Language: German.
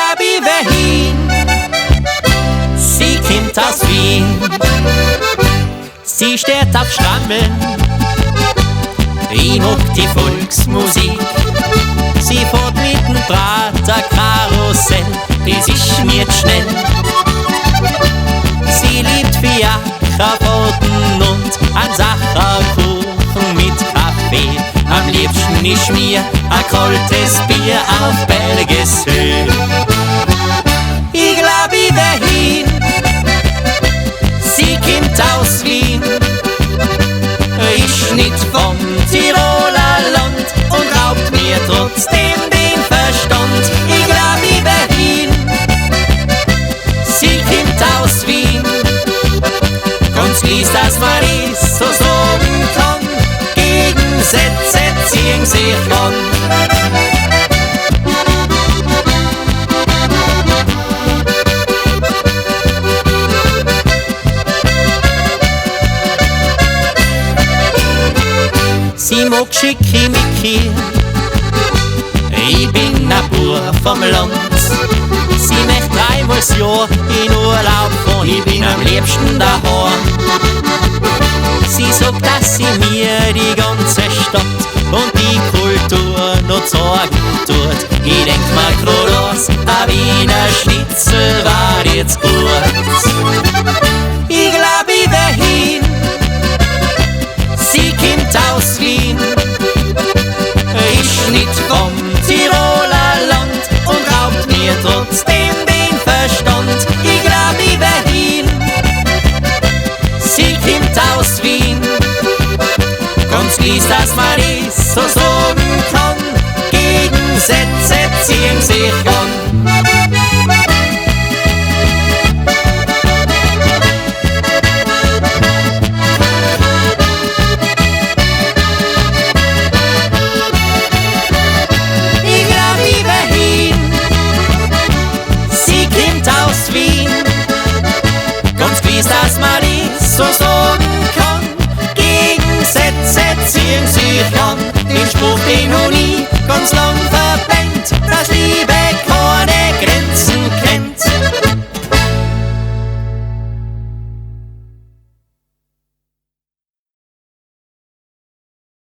glaub, ich wär hin. Sie kommt aus Wien, sie steht auf Schrammeln, ich mag die Volksmusik. Sie fährt mit dem Praterkarussell, das ist mir zu schnell. Sie liebt Fiakerfahrten und ein Sacherkuchen mit Kaffee. Am liebsten ist mir ein kaltes Bier auf Bergeshöhe. Ich glaub, ich wär hin. Sie kommt aus Wien, ist nicht vom Tiroler Land und raubt mir trotzdem den Verstand. Ich glaub, ich wär hin. Sie kommt aus Wien, ganz gewiss, dass man es so sagen kann. Gegensätze ziehen sich an. Sie mag Schickimicki, ich bin ein Bub vom Land. Sie möcht dreimal's Jahr in Urlaub fahren, ich bin am liebsten daheim. Sie sagt, dass sie mir die ganze Stadt und die Kultur noch zeigen tut. Ich denk mir grad aus, ein Wiener Schnitzel war jetzt gut. Ich glaub, ich wär hin. Sie kommt aus Wien, ist nicht vom Tiroler Land und raubt mir trotzdem den Verstand. Ich glaub, ich wär hin. Sie kommt aus Wien, ganz gewiss, dass man es so sagen kann. Gegensätze ziehen sich an. Dass man es so sagen kann. Gegensätze ziehen sich an. Den Spruch, den noch nie ganz lang verpennt, das Lied